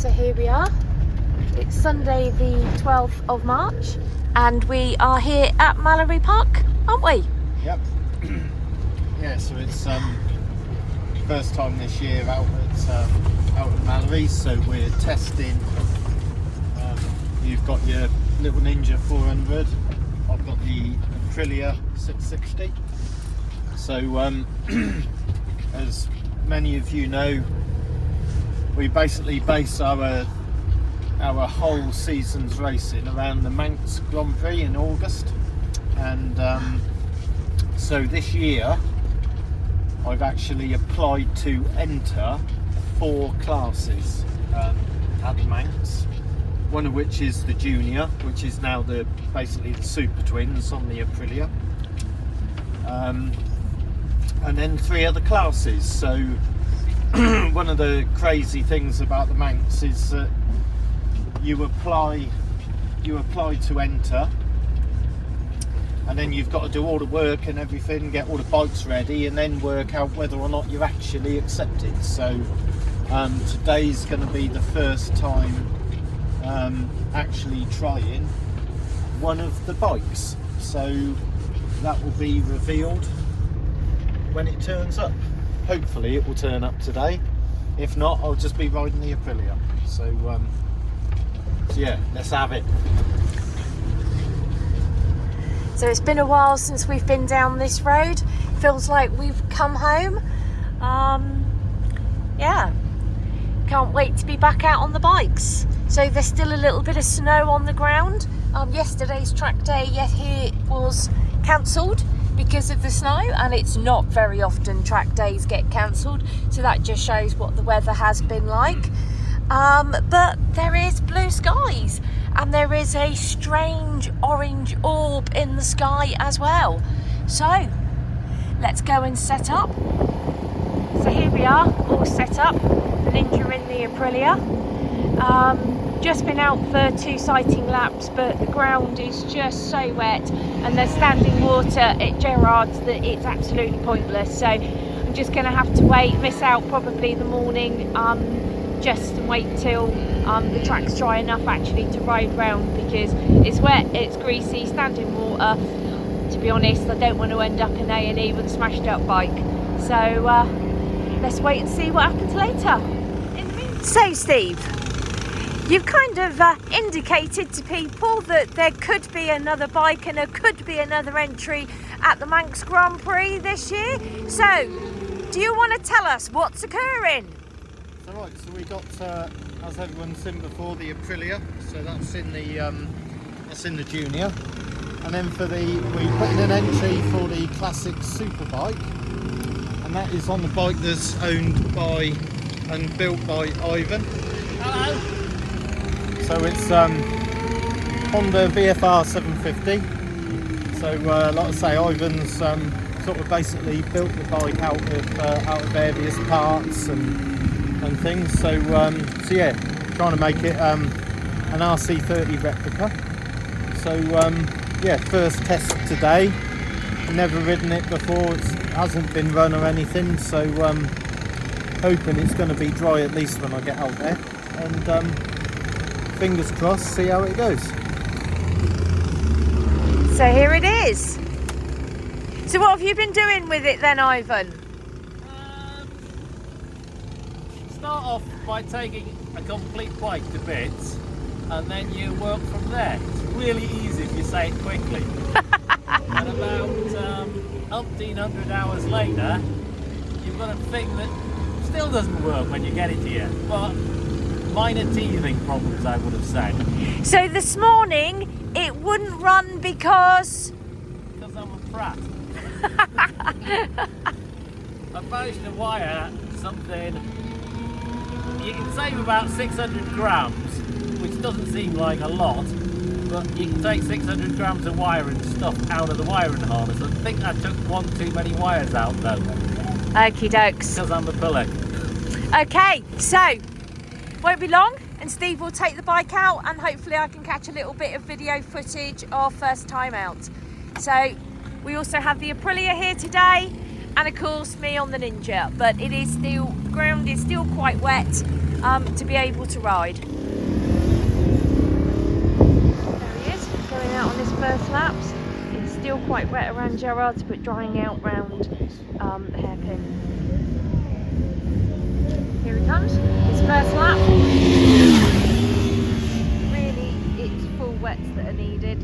So here we are. It's Sunday the 12th of March and we are here at Mallory Park, aren't we? Yep. Yeah, so it's first time this year out at Mallory, so we're testing. You've got your little Ninja 400, I've got the Aprilia 660. So as many of you know, we basically base our whole season's racing around the Manx Grand Prix in August, and so this year I've actually applied to enter 4 classes at the Manx, one of which is the junior, which is now basically the super twins on the Aprilia, and then 3 other classes. So one of the crazy things about the Manx is that you apply to enter, and then you've got to do all the work and everything, get all the bikes ready, and then work out whether or not you're actually accepted. So today's going to be the first time actually trying one of the bikes, so that will be revealed when it turns up. Hopefully it will turn up today. If not, I'll just be riding the Aprilia. So yeah, let's have it. So it's been a while since we've been down this road. Feels like we've come home. Yeah, can't wait to be back out on the bikes. So there's still a little bit of snow on the ground. Yesterday's track day here was cancelled because of the snow, and it's not very often track days get cancelled, so that just shows what the weather has been like. But there is blue skies, and there is a strange orange orb in the sky as well. So let's go and set up. So here we are, all set up, the Ninja in the Aprilia. Just been out for 2 sighting laps, but the ground is just so wet and there's standing water at Gerrard's that it's absolutely pointless. So I'm just going to have to wait, miss out probably the morning, just wait till the track's dry enough actually to ride round, because it's wet, it's greasy, standing water. To be honest, I don't want to end up in A&E with a smashed up bike. So let's wait and see what happens later. So Steve, you've kind of indicated to people that there could be another bike and there could be another entry at the Manx Grand Prix this year. So, do you want to tell us what's occurring? So right, so we got, as everyone's seen before, the Aprilia. So that's in the junior, and then we put in an entry for the classic super bike, and that is on the bike that's owned by and built by Ivan. Hello. So it's Honda VFR 750. So like I say, Ivan's sort of basically built the bike out of various parts and things. So yeah, trying to make it an RC30 replica. So yeah, first test today. Never ridden it before. It hasn't been run or anything. So hoping it's going to be dry at least when I get out there. And fingers crossed, see how it goes. So here it is. So what have you been doing with it then, Ivan? Start off by taking a complete bike to bits, and then you work from there. It's really easy if you say it quickly. And about 1,800 hours later, you've got a thing that still doesn't work when you get it here. But minor teething problems, I would have said. So this morning it wouldn't run because I'm a prat. I've managed to wire something. You can save about 600 grams, which doesn't seem like a lot, but you can take 600 grams of wire and stuff out of the wiring harness. I think I took 1 too many wires out though. Okie dokes. Because I'm a bullock. Okay, so won't be long and Steve will take the bike out, and hopefully I can catch a little bit of video footage of first time out. So we also have the Aprilia here today, and of course me on the Ninja, but it is still, the ground is still quite wet, to be able to ride. There he is, going out on his first laps. It's still quite wet around Gerrard's, but drying out round the hairpin. Here he comes, his first lap. Really, it's full wets that are needed.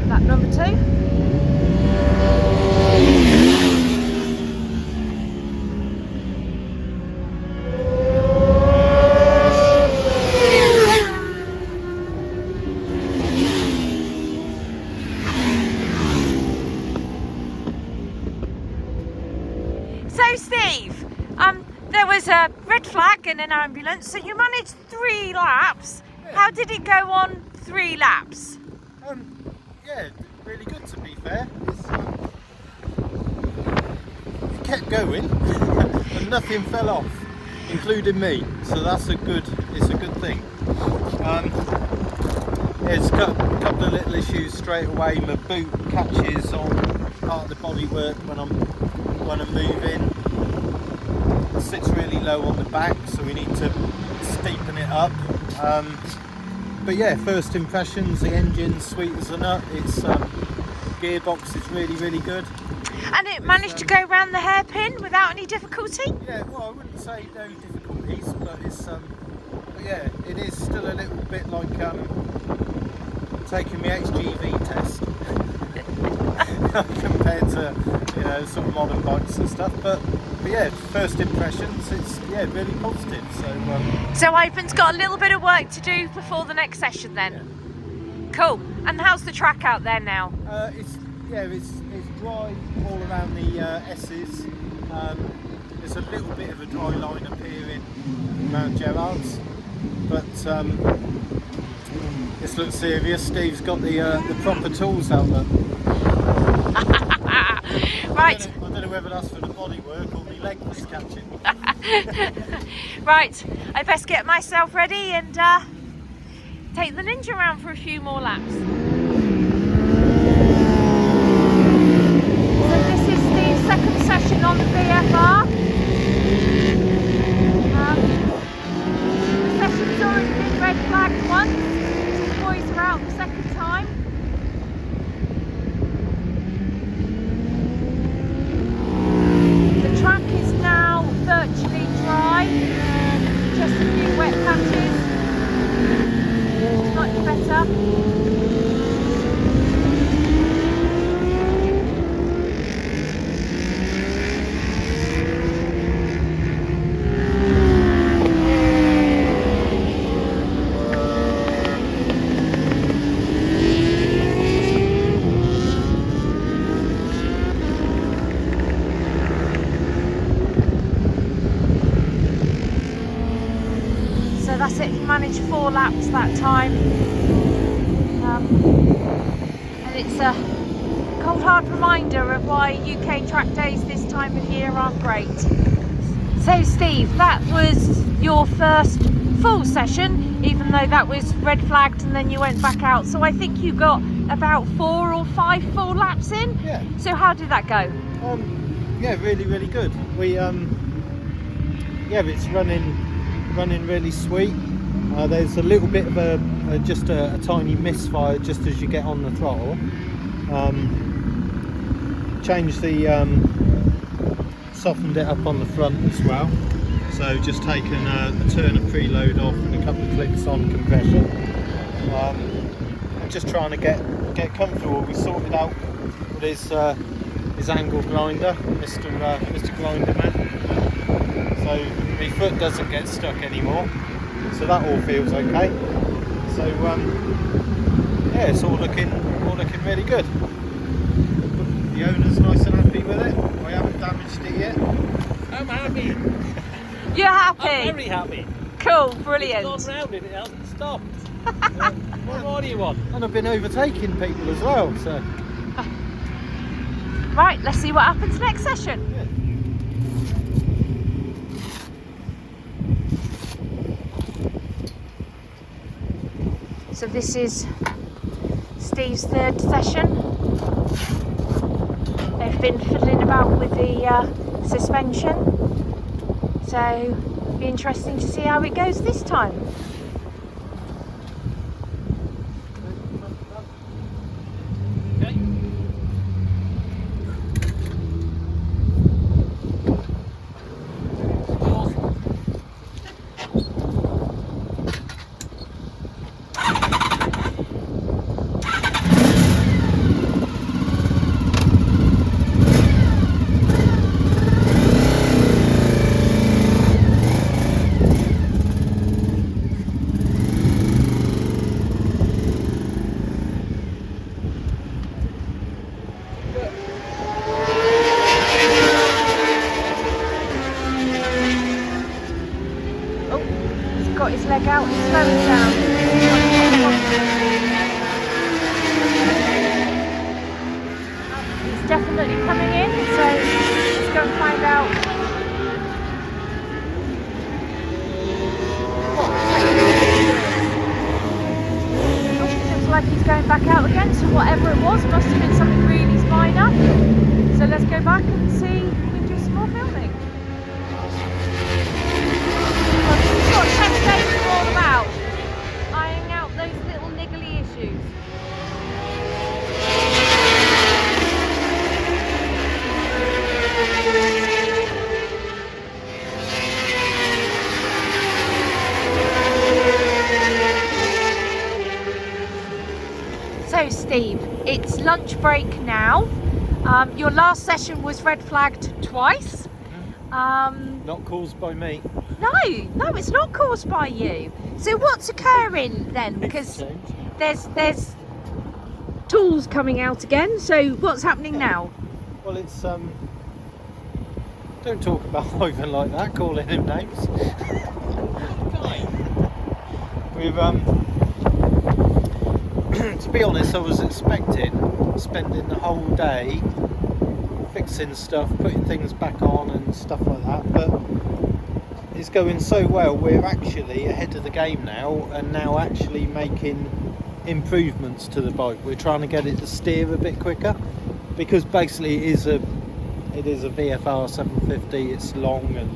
Lap number 2. So Steve, there was a red flag and an ambulance, so you managed 3 laps. Yeah. How did it go on 3 laps? Yeah, really good to be fair. It kept going and nothing fell off, including me. So that's it's a good thing. It's got a couple of little issues straight away. My boot catches on part of the bodywork when I'm moving. It sits really low on the back, so we need to steepen it up. But yeah, first impressions, the engine's sweet as a nut. It's gearbox is really good. And it managed to go round the hairpin without any difficulty? Yeah, well, I wouldn't say no difficulties, but it's but yeah, it is still a little bit like taking the HGV test compared to sort of modern bikes and stuff. But yeah, first impressions, it's really positive. So Ivan's got a little bit of work to do before the next session then. Yeah. Cool. And how's the track out there now? It's dry all around the S's. There's a little bit of a dry line appearing around Gerrard's, but this looks serious. Steve's got the proper tools out there. Right. I don't know whether that's for the bodywork or my leg was catching. Right, I best get myself ready and take the Ninja around for a few more laps. So this is the second session on the VFR. The session's already been red flagged once, so the boys are out the second time. The track is now virtually dry, just a few wet patches. Much better. So that's it, he managed 4 laps that time. And it's a cold hard reminder of why UK track days this time of year aren't great. So Steve, that was your first full session, even though that was red flagged and then you went back out. So I think you got about 4 or 5 full laps in? Yeah. So how did that go? Yeah, really good. We it's running really sweet. There's a little bit of a tiny misfire just as you get on the throttle. Changed the softened it up on the front as well. So just taken a turn of preload off and a couple of clicks on compression. I'm just trying to get comfortable. We sorted out with his angle grinder, Mr. Grinder Man. So my foot doesn't get stuck anymore. So that all feels okay. So yeah, it's all looking really good. The owner's nice and happy with it. I haven't damaged it yet. I'm happy. You're happy? I'm very happy. Cool, brilliant. It's gone round and it hasn't stopped. What more do you want? And I've been overtaking people as well. So Right, let's see what happens next session. yeah. So this is Steve's third session. They've been fiddling about with the suspension. So it'll be interesting to see how it goes this time. Okay. Got his leg out and slowing down. It's definitely coming in, so let's go and find out looks like he's going back out again, so whatever it was must have been something really minor. So let's go back and see if we can do some more filming. What test days are all about, ironing out those little niggly issues. So Steve, it's lunch break now. Your last session was red flagged twice. Not caused by me. No, it's not caused by you. So what's occurring then? Because there's tools coming out again. So what's happening now? Well, it's don't talk about Ivan like that, calling him names. We've to be honest, I was expecting spending the whole day fixing stuff, putting things back on and stuff like that, but it's going so well. We're actually ahead of the game now, and now actually making improvements to the bike. We're trying to get it to steer a bit quicker, because basically it is a VFR 750. It's long, and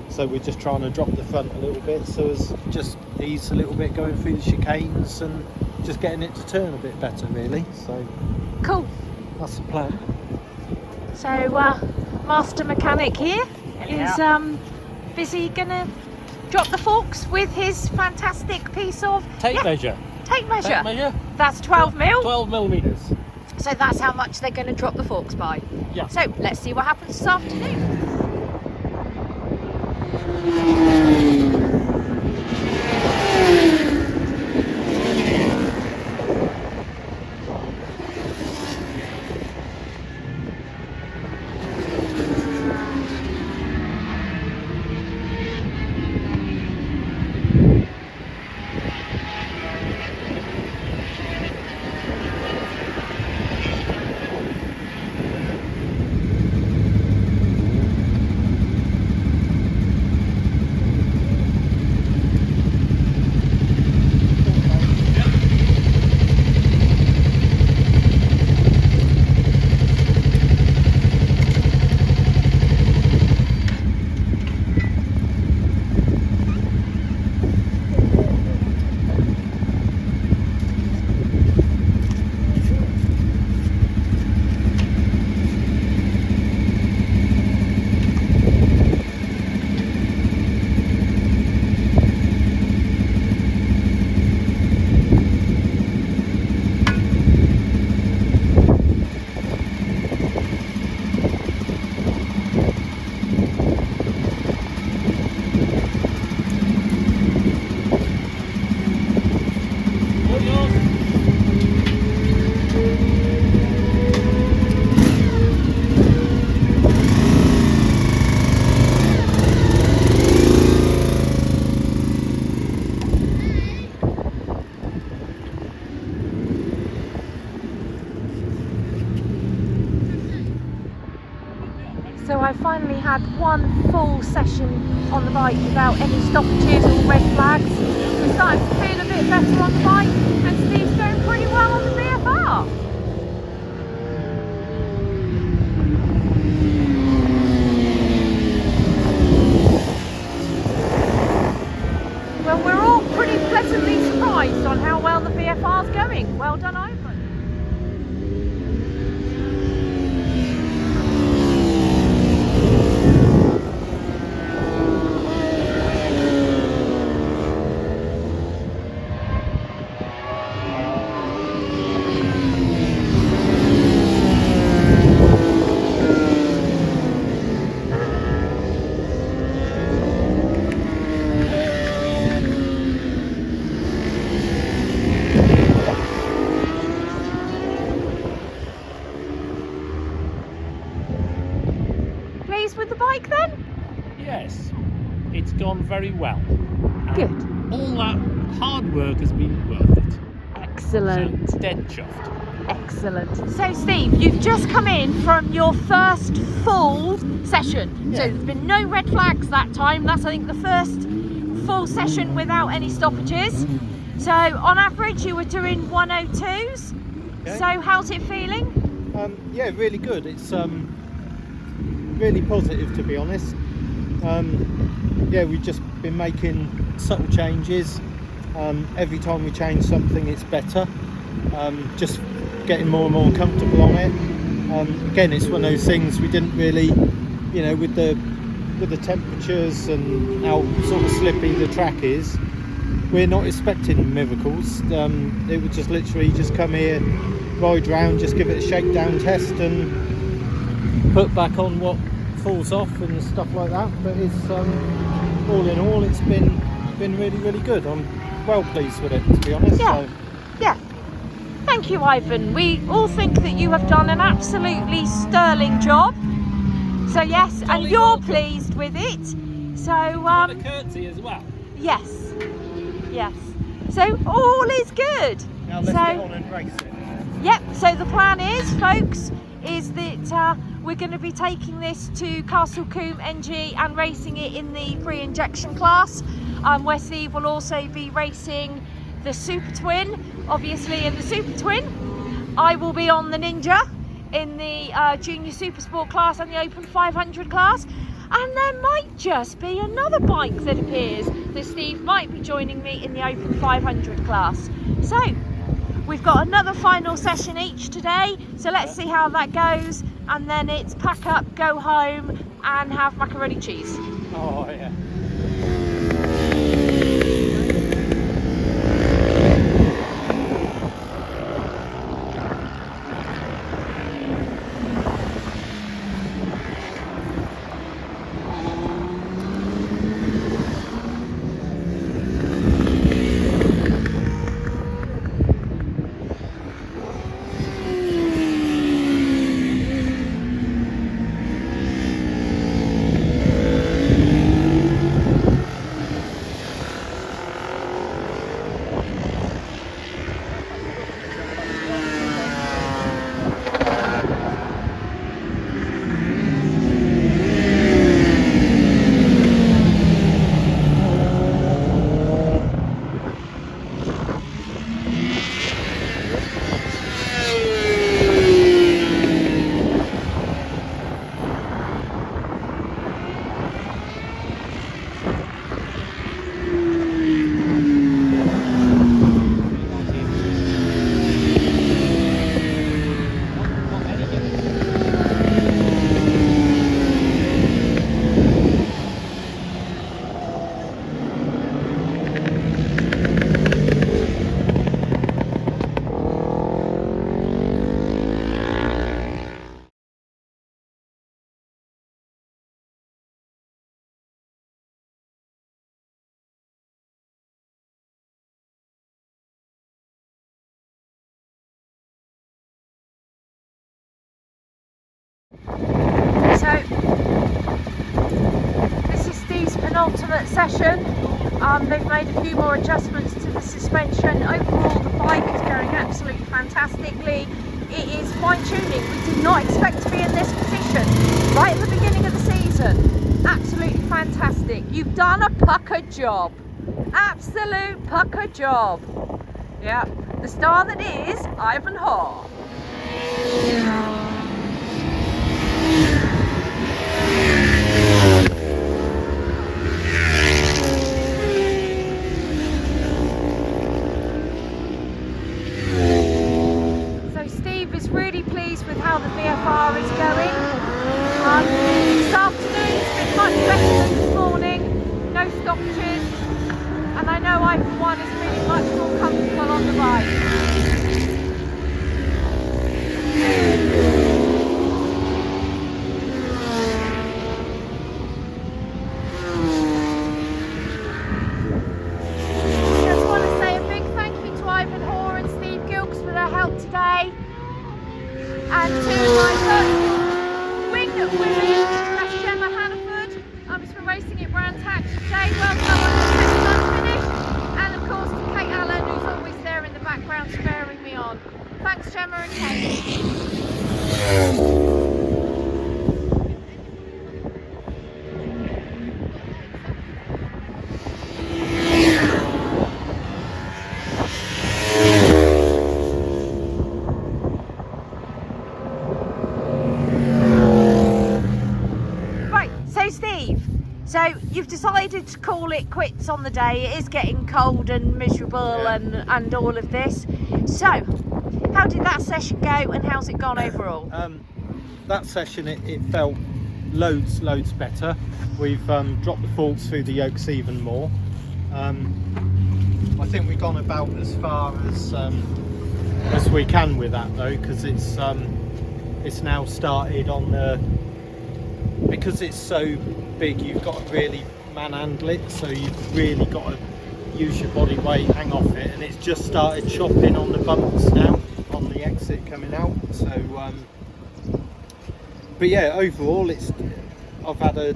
so we're just trying to drop the front a little bit, so it's just ease a little bit going through the chicanes and just getting it to turn a bit better, really. So Cool. that's the plan. So master mechanic here is busy gonna drop the forks with his fantastic piece of Tape measure. tape measure. Tape measure. That's 12 mil. 12 millimeters. So that's how much they're going to drop the forks by. Yeah. So let's see what happens this afternoon. So I finally had one full session on the bike without any stoppages or red flags. I'm starting to feel a bit better on the bike, and Steve's going pretty well on the VFR. pleasantly surprised on how well the VFR's going. Well done, Ivan. Pleased with the bike then? Yes, it's gone very well. Good. All that hard work has been worth it. Excellent. So, dead chuffed. Excellent. So Steve, you've just come in from your first full session. Yeah. So there's been no red flags that time. That's, I think, the first full session without any stoppages. So on average you were doing 102s. Okay. So how's it feeling? Yeah, really good. It's really positive, to be honest. Yeah, we've just been making subtle changes. Every time we change something, it's better. Just getting more and more comfortable on it. Again, it's one of those things we didn't really, you know, with the temperatures and how sort of slippy the track is, we're not expecting miracles. It would just literally just come here, ride round, just give it a shakedown test and put back on what falls off and stuff like that. But it's all in all, it's been really good. I'm well pleased with it, to be honest. Yeah. So, Yeah. Thank you, Ivan. We all think that you have done an absolutely sterling job. So yes, and Jolly you're welcome. pleased with it. So And a curtsy as well. yes. Yes. So all is good. now let's get on and race it. Yep, so the plan is, folks, is that we're going to be taking this to Castle Combe NG and racing it in the pre-injection class, where Steve will also be racing the Super Twin. Obviously in the Super Twin, I will be on the Ninja in the Junior Super Sport class and the Open 500 class. And there might just be another bike that appears that Steve might be joining me in the Open 500 class. So we've got another final session each today, so let's see how that goes, and then it's pack up, go home and have macaroni cheese. Oh yeah. So this is Steve's penultimate session. They've made a few more adjustments to the suspension. Overall the bike is going absolutely fantastically. It is fine tuning. We did not expect to be in this position right at the beginning of the season. Absolutely fantastic. You've done a pucker job. Absolute pucker job. Yeah, the star that is Ivan Hore. I for one is feeling much more comfortable on the bike. Just want to say a big thank you to Ivan Hore and Steve Gilks for their help today. And to my first wing women, that's Gemma Hannaford, who's been racing at Brands Hatch today. Well done on the second finish. And of course to Kate Allen, who's always there in the background spurring me on. Thanks Gemma and Kate. Steve, so you've decided to call it quits on the day. It is getting cold and miserable, Yeah. and all of this. So how did that session go and how's it gone overall? That session it felt loads better. We've dropped the faults through the yokes even more. I think we've gone about as far as we can with that though, because it's now started on the, because it's so big, you've got to really manhandle it, so you've really got to use your body weight, hang off it, and it's just started chopping on the bumps now, on the exit coming out. So but yeah, overall I've had a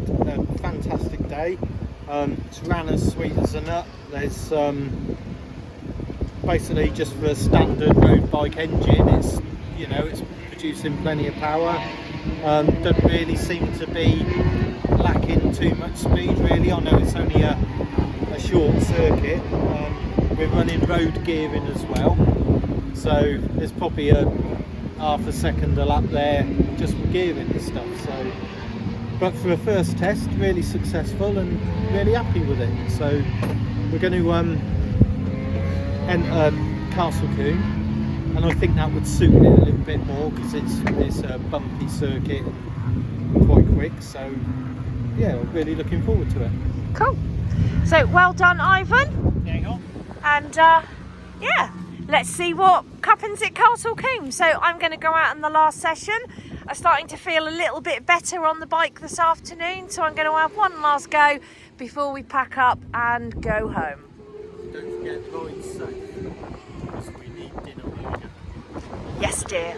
fantastic day. It's ran as sweet as a nut. There's basically, just for a standard road bike engine, it's, you know, it's producing plenty of power. Don't really seem to be lacking too much speed really. I know it's only a short circuit. We're running road gearing as well, so there's probably a half a second a lap there just for gearing and stuff. So, but for a first test, really successful and really happy with it. So we're going to enter Castle Combe, and I think that would suit it a little bit more because it's a bumpy circuit and quite quick. So yeah, I'm really looking forward to it. Cool. So well done Ivan. Hang on. And yeah, let's see what happens at Castle Combe. So I'm going to go out in the last session. I'm starting to feel a little bit better on the bike this afternoon, so I'm going to have one last go before we pack up and go home. Don't forget, ride safe, because we need dinner later. Yes dear.